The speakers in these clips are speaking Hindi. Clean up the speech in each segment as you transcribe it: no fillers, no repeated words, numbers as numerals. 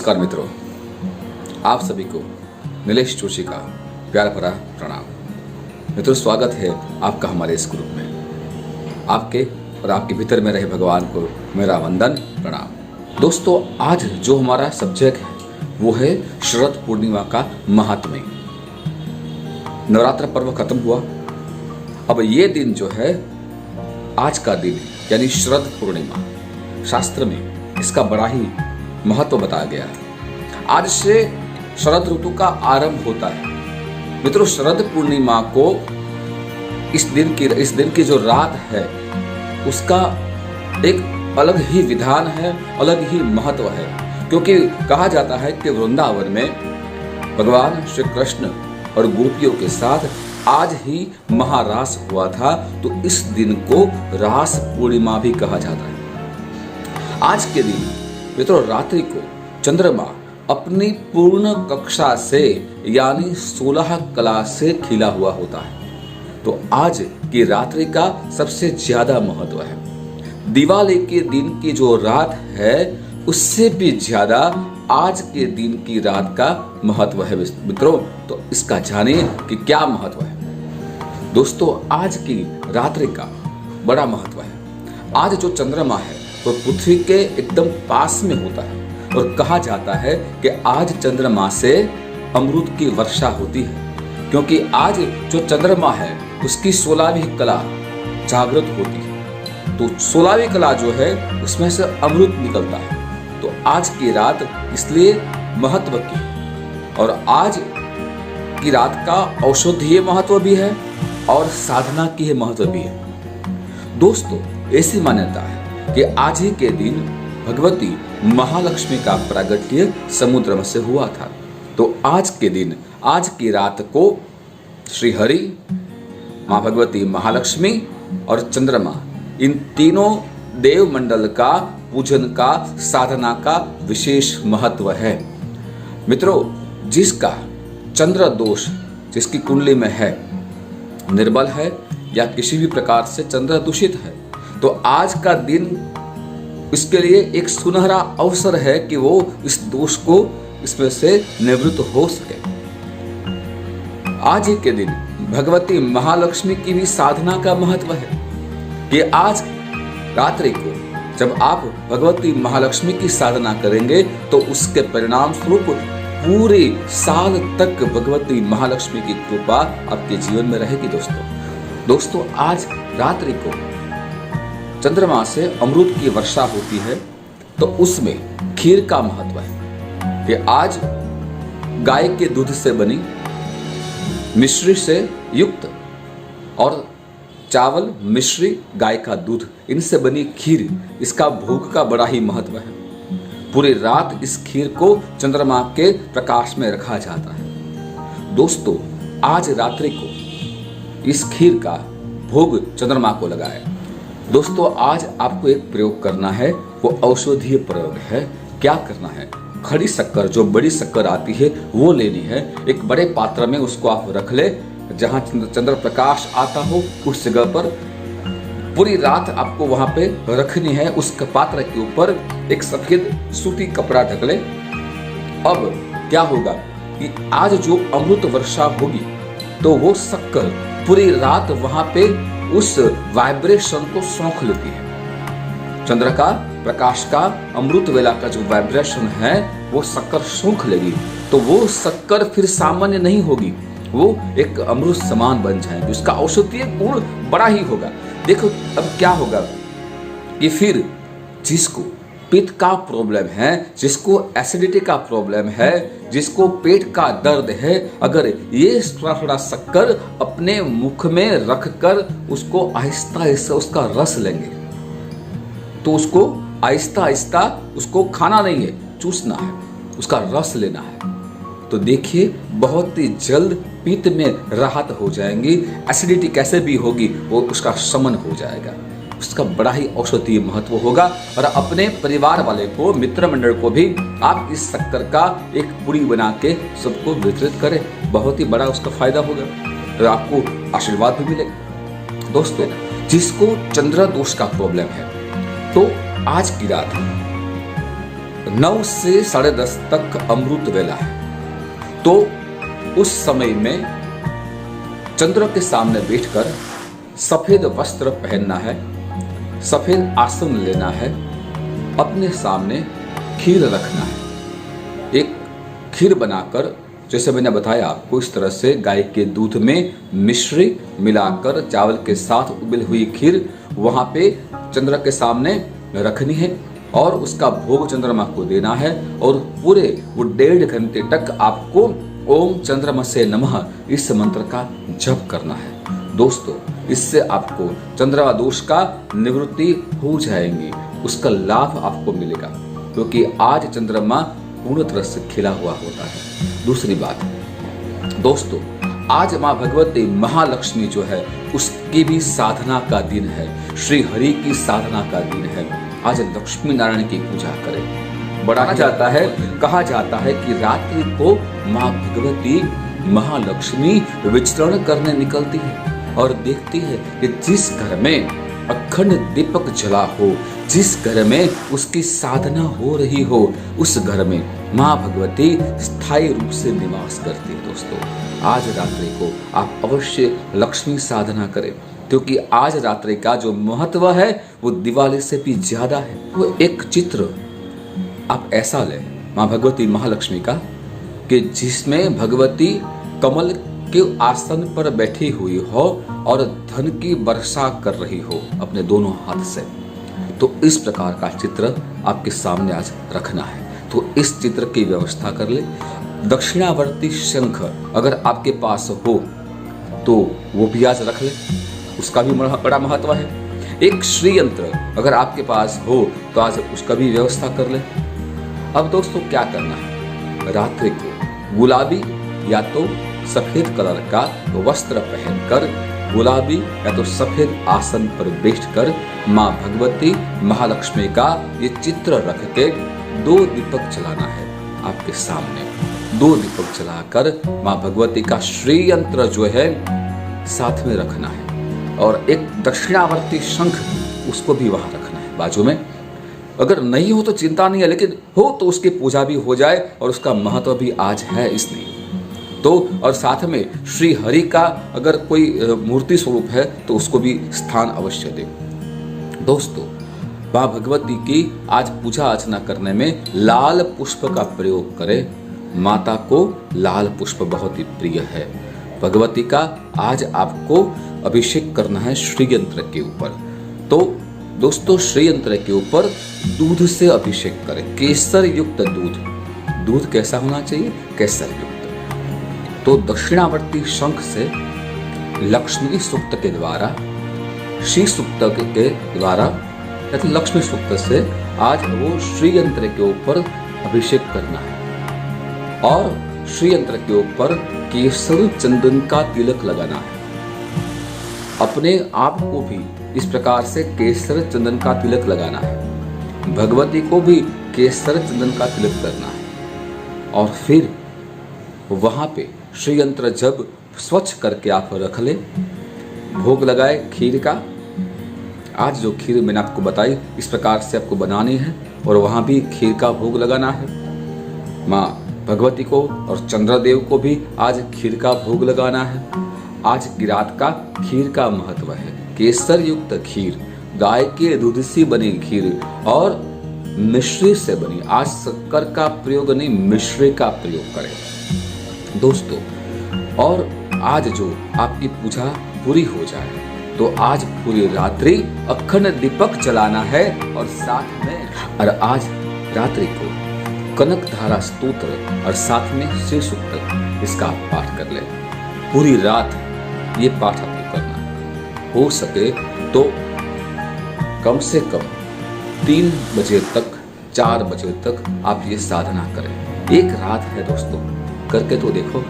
नमस्कार मित्रों, आप सभी को नीलेश जोशी का प्यार भरा प्रणाम। मित्रों, स्वागत है आपका हमारे इस ग्रुप में। आपके और आपके भीतर में रहे भगवान को मेरा वंदन प्रणाम। दोस्तों, आज जो हमारा सब्जेक्ट है वो है शरद पूर्णिमा का महात्म्य। नवरात्र पर्व खत्म हुआ, अब ये दिन जो है आज का दिन यानी शरद पूर्णिमा, शास्त्र में इसका बड़ा ही महत्व बताया गया है। आज से शरद ऋतु का आरंभ होता है। मित्रों, शरद पूर्णिमा को इस दिन की जो रात है उसका एक अलग ही विधान है, अलग ही महत्व है। क्योंकि कहा जाता है कि वृंदावन में भगवान श्री कृष्ण और गोपियों के साथ आज ही महारास हुआ था, तो इस दिन को रास पूर्णिमा भी कहा जाता है। आज के दिन मित्रों रात्रि को चंद्रमा अपनी पूर्ण कक्षा से यानी 16 कला से खिला हुआ होता है। तो आज की रात्रि का सबसे ज्यादा महत्व है। दिवाली के दिन की जो रात है उससे भी ज्यादा आज के दिन की रात का महत्व है मित्रों। तो इसका जानिए कि क्या महत्व है। दोस्तों, आज की रात्रि का बड़ा महत्व है। आज जो चंद्रमा है वो पृथ्वी के एकदम पास में होता है और कहा जाता है कि आज चंद्रमा से अमृत की वर्षा होती है। क्योंकि आज जो चंद्रमा है उसकी 16वीं कला जागृत होती है, तो 16वीं कला जो है उसमें से अमृत निकलता है। तो आज की रात इसलिए महत्व की है और आज की रात का औषधीय महत्व भी है और साधना की महत्व भी है। दोस्तों, ऐसी मान्यता है कि आज ही के दिन भगवती महालक्ष्मी का प्रागट्य समुद्र में से हुआ था। तो आज के दिन, आज की रात को श्री हरि, माँ भगवती महालक्ष्मी और चंद्रमा, इन तीनों देव मंडल का पूजन का, साधना का विशेष महत्व है। मित्रों, जिसका चंद्र दोष जिसकी कुंडली में है, निर्बल है या किसी भी प्रकार से चंद्र दूषित है, तो आज का दिन इसके लिए एक सुनहरा अवसर है कि वो इस दोष को इसमें से निवृत्त हो सके। आज ही के दिन भगवती महालक्ष्मी की भी साधना का महत्व है कि आज रात्रि को जब आप भगवती महालक्ष्मी की साधना करेंगे तो उसके परिणाम स्वरूप पूरे साल तक भगवती महालक्ष्मी की कृपा आपके जीवन में रहेगी। दोस्तों, आज रात्रि को चंद्रमा से अमृत की वर्षा होती है, तो उसमें खीर का महत्व है कि आज गाय के दूध से बनी, मिश्री से युक्त और चावल, मिश्री, गाय का दूध, इनसे बनी खीर, इसका भोग का बड़ा ही महत्व है। पूरी रात इस खीर को चंद्रमा के प्रकाश में रखा जाता है। दोस्तों, आज रात्रि को इस खीर का भोग चंद्रमा को लगाए। दोस्तों, आज आपको एक प्रयोग करना है, वो औषधीय प्रयोग है। क्या करना है? खड़ी शक्कर, जो बड़ी शक्कर आती है वो लेनी है। एक बड़े पात्र में उसको आप रख ले, जहां चंद्र प्रकाश आता हो उस जगह पर पूरी रात आपको वहां पे रखनी है। उस पात्र के ऊपर एक सफेद सूती कपड़ा ढक ले। अब क्या होगा कि आज जो अमृत वर्षा होगी तो वो शक्कर पूरी रात वहां पे उस वाइब्रेशन को सौंख लेती है। चंद्र का प्रकाश का, अमृत वेला का जो वाइब्रेशन है वो शक्कर सौंख लेगी। तो वो शक्कर फिर सामान्य नहीं होगी, वो एक अमृत समान बन जाएगी। उसका औषधीय गुण बड़ा ही होगा। देखो अब क्या होगा कि फिर जिसको पित्त का प्रॉब्लम है, जिसको एसिडिटी का प्रॉब्लम है, जिसको पेट का दर्द है, अगर ये थोड़ा शक्कर अपने मुख में रखकर उसको आहिस्ता आहिस्ता उसका रस लेंगे, तो उसको आहिस्ता आहिस्ता उसको खाना नहीं है, चूसना है, उसका रस लेना है। तो देखिए बहुत ही जल्द पित्त में राहत हो जाएंगी। एसिडिटी कैसे भी होगी वो उसका शमन हो जाएगा। उसका बड़ा ही औषधीय महत्व होगा। और अपने परिवार वाले को, मित्र मंडल को भी आप इस शक्कर का एक पुड़ी बना के सबको वितरित करें, बहुत ही बड़ा उसका फायदा होगा और आपको आशीर्वाद भी मिलेगा। दोस्तों, जिसको चंद्र दोष का प्रॉब्लम है तो आज की रात 9 से 10:30 तक अमृत वेला है। तो उस समय में चंद्र के सामने बैठकर सफेद वस्त्र पहनना है, सफेद आसन लेना है, अपने सामने खीर रखना है। एक खीर बनाकर, जैसे मैंने बताया आपको, इस तरह से गाय के दूध में मिश्री मिलाकर चावल के साथ उबली हुई खीर वहां पे चंद्र के सामने रखनी है और उसका भोग चंद्रमा को देना है। और पूरे वो 1.5 घंटे तक आपको ओम चंद्रमसे नमः इस मंत्र का जप करना है। दोस्तों, इससे आपको चंद्रमा दोष का निवृत्ति हो जाएंगी, उसका लाभ आपको मिलेगा, क्योंकि आज चंद्रमा पूर्ण तरह से खिला हुआ होता है। दूसरी बात दोस्तों, आज माँ भगवती महालक्ष्मी जो है उसकी भी साधना का दिन है, श्री हरि की साधना का दिन है। आज लक्ष्मी नारायण की पूजा करें। बढ़ाया जाता है, कहा जाता है कि रात्रि को माँ भगवती महालक्ष्मी विचरण करने निकलती है और देखती है कि जिस घर में अखंड दीपक जला हो, जिस घर में उसकी साधना हो रही हो, उस घर में माँ भगवती स्थायी रूप से निवास करती है। दोस्तों, आज रात्रि को आप अवश्य लक्ष्मी साधना करें, क्योंकि आज रात्रि का जो महत्व है वो दिवाली से भी ज्यादा है। वो एक चित्र आप ऐसा लें माँ भगवती महालक्ष्मी का कि जिसमें भगवती कमल के आसन पर बैठी हुई हो और धन की वर्षा कर रही हो अपने दोनों हाथ से। तो इस प्रकार का चित्र आपके सामने आज रखना है। तो इस चित्र की व्यवस्था कर ले। दक्षिणावर्ती शंख अगर आपके पास हो तो वो भी आज रख ले, उसका भी बड़ा महत्व है। एक श्री यंत्र अगर आपके पास हो तो आज उसका भी व्यवस्था कर ले। अब दोस्तों क्या करना है, रात्रि को गुलाबी या तो सफेद कलर का वस्त्र पहनकर गुलाबी या तो सफेद आसन पर बैठकर माँ भगवती महालक्ष्मी का ये चित्र रख के 2 दीपक जलाना है आपके सामने। 2 दीपक जलाकर माँ भगवती का श्री यंत्र जो है साथ में रखना है और एक दक्षिणावर्ती शंख उसको भी वहां रखना है बाजू में। अगर नहीं हो तो चिंता नहीं है, लेकिन हो तो उसकी पूजा भी हो जाए और उसका महत्व भी आज है इसलिए तो। और साथ में श्री हरि का अगर कोई मूर्ति स्वरूप है तो उसको भी स्थान अवश्य दे। दोस्तों, माँ भगवती की आज पूजा अर्चना करने में लाल पुष्प का प्रयोग करें। माता को लाल पुष्प बहुत ही प्रिय है। भगवती का आज आपको अभिषेक करना है श्री यंत्र के ऊपर। तो दोस्तों, श्री यंत्र के ऊपर दूध से अभिषेक करें, केसर युक्त दूध। दूध कैसा होना चाहिए? केसर युक्त। तो दक्षिणावर्ती शंख से लक्ष्मी सूक्त के द्वारा, श्री सूक्त के द्वारा या तो लक्ष्मी सूक्त से आज वो श्री यंत्र के ऊपर अभिषेक करना है और श्री यंत्र के ऊपर केसर चंदन का तिलक लगाना है। अपने आप को भी इस प्रकार से केसर चंदन का तिलक लगाना है, भगवती को भी केसर चंदन का तिलक करना है और फिर वहां पे श्री यंत्र जब स्वच्छ करके आप रख ले, भोग लगाए खीर का। आज जो खीर मैंने आपको बताई इस प्रकार से आपको बनानी है और वहां भी खीर का भोग लगाना है। माँ भगवती को और चंद्रदेव को भी आज खीर का भोग लगाना है। आज की रात का खीर का महत्व है। केसर युक्त खीर, गाय के दूध से बनी खीर और मिश्री से बनी। आज शक्कर का प्रयोग नहीं, मिश्री का प्रयोग करें दोस्तों। और आज जो आपकी पूजा पूरी हो जाए तो आज पूरी रात्रि अखंड दीपक जलाना है और साथ में और आज रात्रि को कनक धारा स्तोत्र और साथ में श्री सूक्त इसका पाठ कर ले। पूरी रात ये पाठ आपको करना है। हो सके तो कम से कम 3 बजे तक 4 बजे तक आप ये साधना करें। एक रात है दोस्तों, करके तो देखो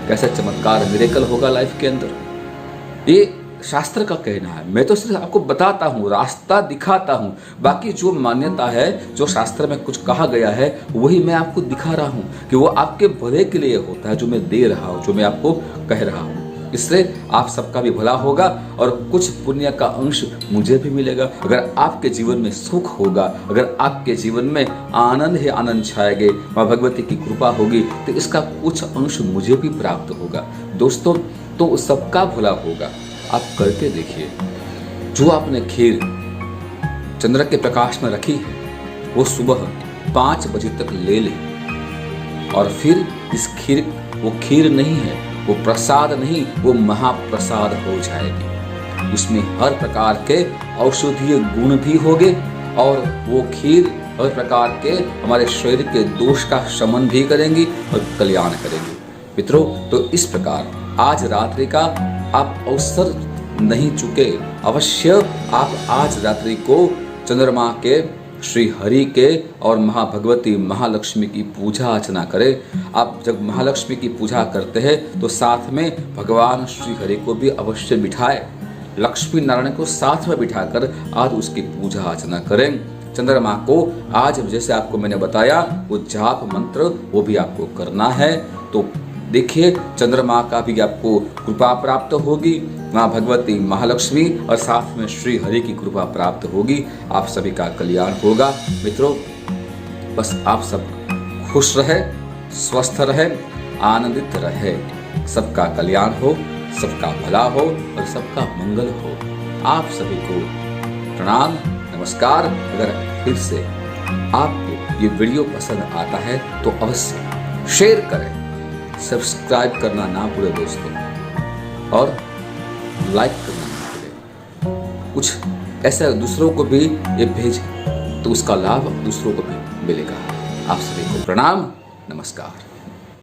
कैसा चमत्कार मिरेकल होगा लाइफ के अंदर। ये शास्त्र का कहना है, मैं तो सिर्फ आपको बताता हूँ, रास्ता दिखाता हूँ। बाकी जो मान्यता है, जो शास्त्र में कुछ कहा गया है, वही मैं आपको दिखा रहा हूँ कि वो आपके भले के लिए होता है। जो मैं दे रहा हूँ, जो मैं आपको कह रहा हूँ, इससे आप सबका भी भला होगा और कुछ पुण्य का अंश मुझे भी मिलेगा। अगर आपके जीवन में सुख होगा, अगर आपके जीवन में आनंद ही आनंद छाएंगे, माँ भगवती की कृपा होगी, तो इसका कुछ अंश मुझे भी प्राप्त होगा। दोस्तों, तो सबका भला होगा। आप करके देखिए। जो आपने खीर चंद्र के प्रकाश में रखी है वो सुबह 5 बजे तक ले लें और फिर इस खीर, वो खीर नहीं है, वो प्रसाद नहीं, वो महाप्रसाद हो जाएगी। उसमें हर प्रकार के औषधीय गुण भी होंगे और वो खीर हर प्रकार के हमारे शरीर के दोष का शमन भी करेंगी और कल्याण करेंगी। मित्रों, तो इस प्रकार आज रात्रि का आप अवसर नहीं चुके, अवश्य आप आज रात्रि को चंद्रमा के, श्री हरि के और महाभगवती महालक्ष्मी की पूजा अर्चना करें। आप जब महालक्ष्मी की पूजा करते हैं तो साथ में भगवान श्री हरि को भी अवश्य बिठाएं, लक्ष्मी नारायण को साथ में बिठाकर आज उसकी पूजा अर्चना करें। चंद्रमा को आज जैसे आपको मैंने बताया वो जाप मंत्र वो भी आपको करना है। तो देखिए, चंद्रमा का भी आपको कृपा प्राप्त होगी, माँ भगवती महालक्ष्मी और साथ में श्री हरि की कृपा प्राप्त होगी। आप सभी का कल्याण होगा। मित्रों, बस आप सब खुश रहे, स्वस्थ रहे, आनंदित रहे, सबका कल्याण हो, सबका भला हो और सबका मंगल हो। आप सभी को प्रणाम, नमस्कार। अगर फिर से आपको ये वीडियो पसंद आता है तो अवश्य शेयर करें, सब्सक्राइब करना ना भूलें दोस्तों, और लाइक करना ना भूलें। कुछ ऐसा दूसरों को भी ये भेजें तो उसका लाभ दूसरों को भी मिलेगा। आप सभी को प्रणाम, नमस्कार।